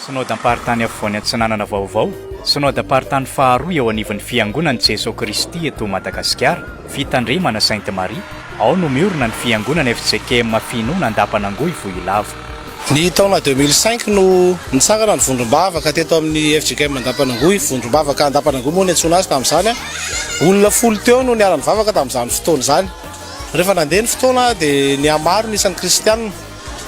Synodam-paharitany afovoany Antsinanana vaovao, synodam-paharitany faharoa eo anivon'ny Fiangonan'i Jésus-Kristy eto Madagascar, Fitandremana Sainte-Marie, ao no miorina ny Fiangonana FJKM Finoana Andapanangoy Vohilava. Ny taona 2005 no nitsangana ny vondrom-bavaka teto amin'ny FJKM Andapanangoy, vondrom-bavaka Andapanangoy moa ny antsoina azy tamin'izany. Olona 10 teo no niara nivavaka tamin'izany fotoana izany. Rehefa nandeha ny fotoana dia ny amaro nisan'ny kristianina.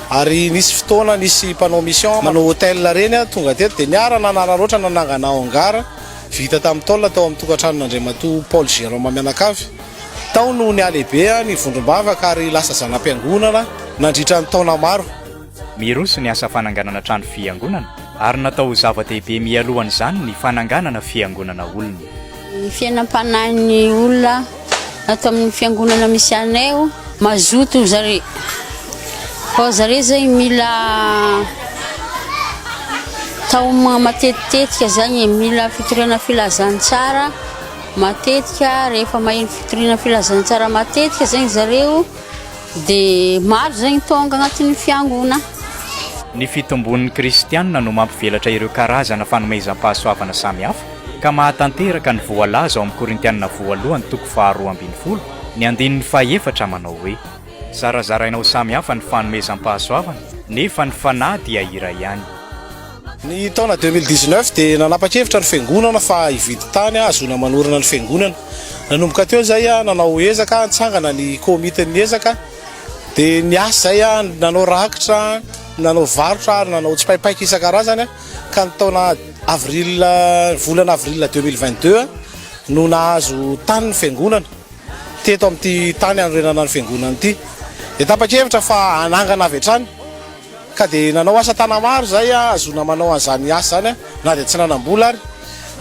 Ary nisy fotoana nisy mpanao mission manao hôtel reny tonga teto dia niara nanana loatra nanangana ao angara vita tamin'ny taolana tao amin'ny tokantranon'Andriamatoa Paul Jérôme Mianakavy. Tao no nialehibe ny vondrom-bavaka ary lasa zanam-piangonana nandritra ny taona maro. Miroso ny asa fananganana trano fiangonana ary natao zava-dehibe mialohan'izany ny fananganana fiangonana olona. Ny fiainam-panahin'ny olona atao amin'ny fiangonana misy anay mazoto zare. Fa zare zay mila tao matetika zany mila fitoriana filazantsara matetika rehefa maheno fitoriana filazantsara matetika zany zareo dia maro zany tonga agnatin'ny fiangonana. Ny fitombon'ny kristianina no mampivelatra ireo karazana fanomezam-pahasoavana samihafa ka mahatanteraka ny voalaza ao amin'ny Korintianina 1:2-12 ny andinin'ny 4 manao hoe zarazarainao samihafa ny fanomezam-pahasoavana nefa ny fanahy dia hira ihany. Ny taona 2019 dia nanapa-kevitra ny fiangonana fa hividy tany azona manorina ny fiangonana. Nanomboka teo zay nanao ezaka nitsangana ny komite ny ezaka dia niasa zay nanao rakitra, nanao varotra ary nanao tsipaipaika isan-karazany ka ny taona volana avril 2022 no nahazo tany ny fiangonana teto amin'ity tany anorenana ny fiangonana ity. Dia tapa-kevitra fa anangana avy hatrany ka dia nanao asa tana maro zay azona manao an'izany asa zany na dia tsy nanam-bola ary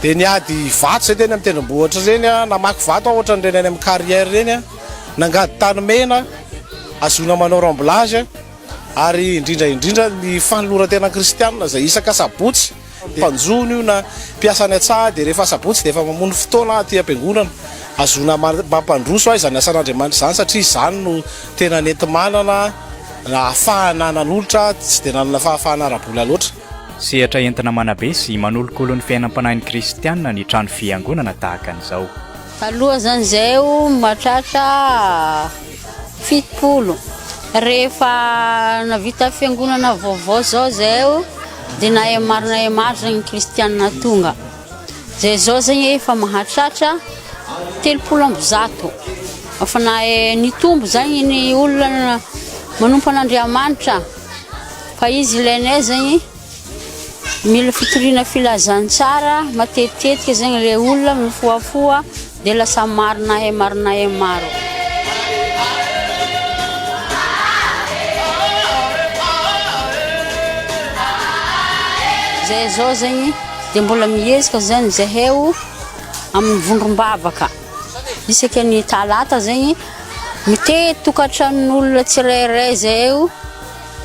dia niady vato zay teny amin'ny tendrombohitra reny namaky vato ohatra nyreny any amin'ny carrière reny nangady tany mena azona manao remblage ary indrindra ny fanoloran-tena kristianina zay isaka sabotsy mpanjono io na mpiasa ny atsaha dia rehefa sabotsy dia efa mamono fotoana aty am-piangonana azona mampandroso ahy izany asan'Andriamanitra izany satria izany no tena nenti-manana na ahafahana nan'olotra tsy dia nanana fahafahana ara-bola loatra. Sehatra entina manabe sy manolokolo ny fiainam-panahin'ny kristianina ny trano fiangonana tahaka an'izao. Taloha zany zay mahatratra 70. Rehefa navita fiangonana vaovao zao zay dia naemaro zany kristianina tonga. Zay zao zany efa mahatratra 30 fa nitombo zany ny olona manompo an'Andriamanitra fa izy ilainay zany mila fitoriana filazantsara matetika zany le olona mifoafoa dia lasa maro. Zay zao zany dia mbola miezaka zany zahay amin'ny vondrom-bavaka isaka ny talata zany mitety tokantranon'olona tsirairay zay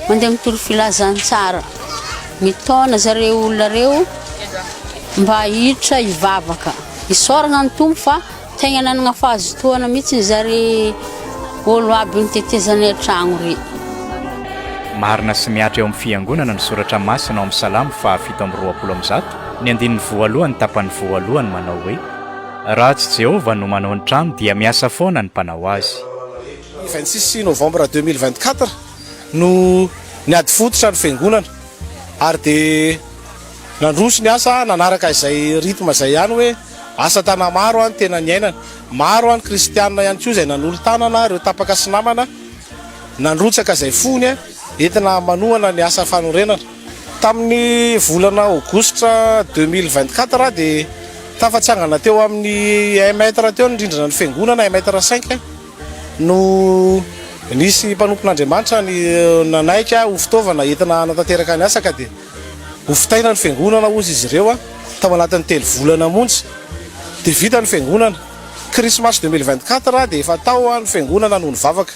mandeha mitory filazantsara mitaona zareo olona reo mba hiditra hivavaka isoragna ny tombo fa tegna nanana fahazotoana mihitsy ny zare olo aby nitetezany an-tragno re. Marina sy miatra eo amin'ny fiangonana ny soratra masina ao amin'ny Salamo 7:20 ny andinin'ny 1 tapany 1 manao hoe raha tsy Jehova no manao ny trano dia miasa foana ny mpanao azy. 26 novembre 2024 no niady fototra ny fiangonana ary dia nandroso ny asa nanaraka izay ritme zay ihany hoe asa tana maro any tena niainana maro any kristianina ihany koa izay nanolo tanana ireo tapaka sy namana nandrotsaka izay fony entina manohana ny asa fanorenana. Tamin'ny volana aogositra 2024 dia tafatsangana teo amin'ny 1 mètre teo nirindrina ny fiangonana 1 mètre 5 no nisy mpanompon'Andriamanitra ny nanaika ho fitaovana entina natateraka ny asa ka dia ho fitaina ny fiangonana ozy izy ireo tao anatin'ny 3 volana montsy dia vita ny fiangonana. Krismasy 2024 dia efa tao ny fiangonana noho ny vavaka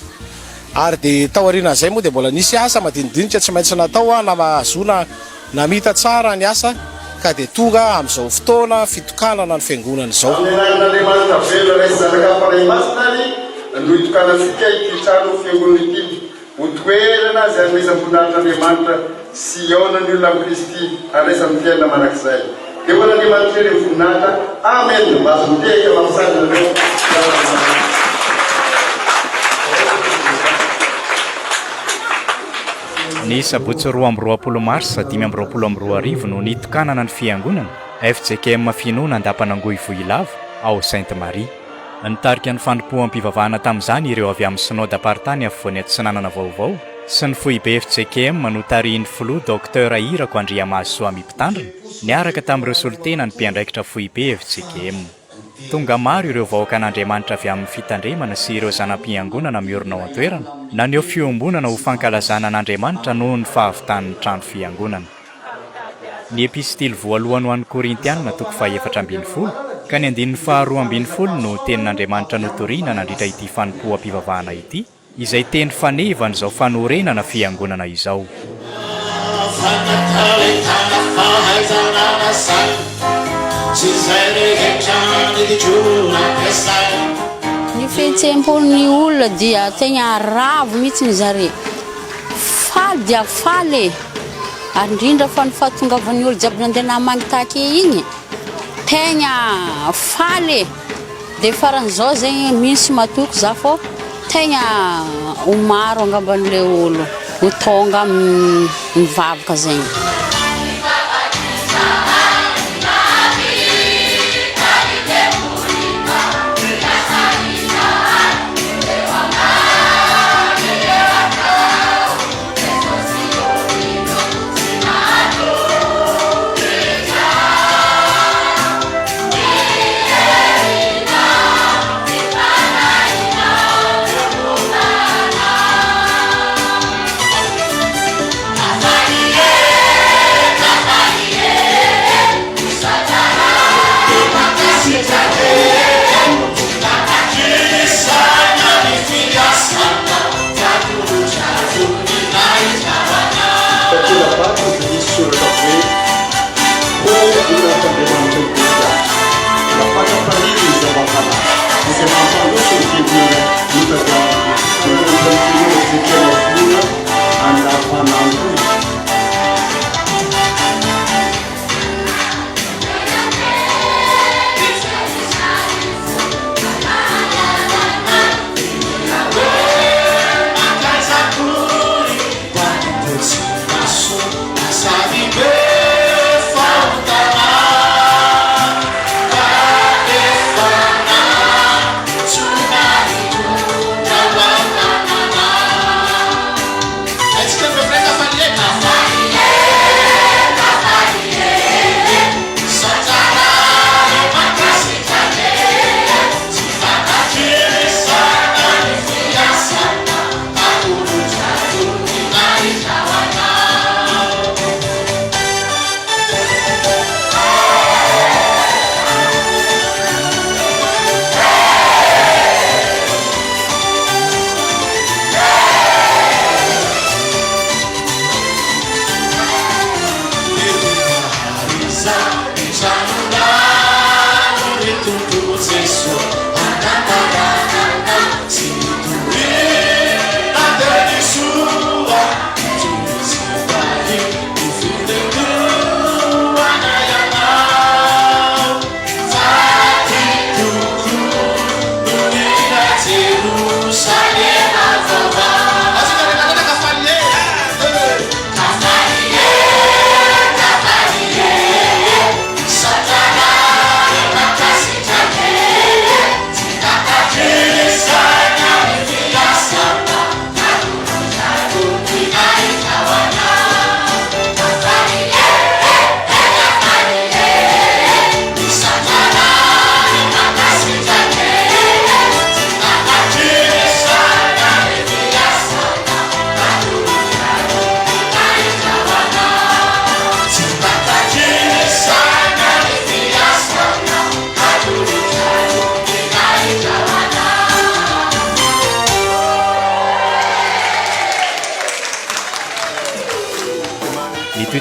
ary dia tao aorianan'izay moa dia mbola nisy asa madinidinika tsy maintsy natao na mahazona namita tsara ny asa ka dia tonga amin'izao fotoana fitokanana ny fiangonana izao. Andriamanitra velo raisy zanak'ampanahy masina no hitokana fika ity trano fiangonana ity ho toerana izay anomezam-boninahitran'Andriamanitra sy aonany olona amin'ny Kristy andraisan'ny fiainana manak'izay. Dia ho an'Andriamanitra ny voninahitra. Amen. Mahazo mitehika mampisaly nareo. Ny sabotsy 2 Martsa 5 no nitokanana ny fiangonana FJKM Finoana Andapanangoy Vohilava Ste nitarika ny Fanompoampivavahana tamin'izany ireo avy amin'ny synode apartany afovoany atsinanana vaovao sy ny FTV FJKM Notarihin'ny Filoha 𝙃𝙤𝙑𝙗𝙗 Andrimahazosoa Mpitandrina niaraka tamin'ireo solitena ny mpiandraikitra FTV FJKM. Tonga maro ireo vahoakan'Andriamanitra avy amin'ny fitandremana sy ireo zanam-piangonana miorina ao an-toerana na ny fiombonana ho fankalazana an'Andriamanitra noho ny fahavitan'ny trano fiangonana. Ny epistily voalohany ho an'ny Korintianina 4:10 ka ny 2:20 no tenin'Andriamanitra notoriana nandritra ity fanompoampivavahana ity, izay teny fanevana izao fanorenana fiangonana izao. Ny fihetsem-pon'ny olona dia tegna ravo mihitsy ny zare. Faly dia faly. Ary indrindra fa ny fahatongavan'ny olo jiaby nandeha namangy taky igny. Tegna faly. Dia faran'izao zegny misy matoky za fô tegna ho maro angamban'ilay olo. Ho tonga mivavaka zegny.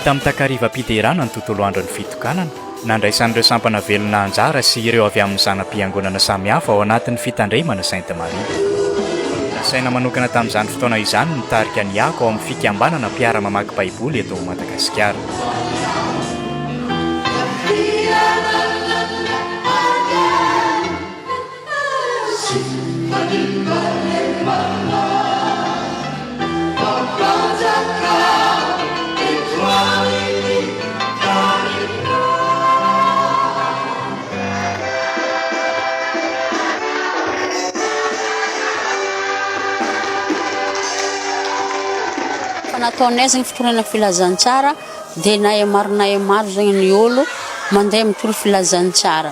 Tamin'ny takarivam-piderana ny tontolo andro ny fitokanana, nandraisan'ireo sampana velona anjara sy ireo avy amin'ny zanam-piangonana samihafa ao anatin'ny fitandremana Sainte Marie. nasaina manokana tamin'izany fotoana izany nitarika ny ako ao amin'ny fikambanana mpiara-mamaky baiboly eto Madagasikara. Nataonay zegny fitorana filazantsara dia nahay maro zegny ny olo mandeha mitory filazantsara.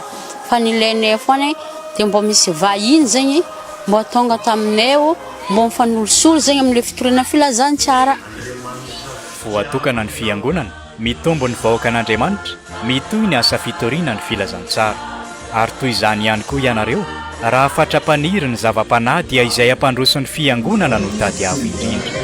Fa ny ilainay foana dia mbo misy vahiny zegny mbo tonga taminay mbo mifanolosolo zegny amin'ilay fitorana filazantsara. Voatokana ny fiangonana mitombo ny vahoakan'Andriamanitra mitohy ny asa fitoriana ny filazantsara. Ary toy izany ihany koa ianareo raha fatrapaniry ny zava-panahdy izay ampandroso ny fiangonana no tadiavo indrindra.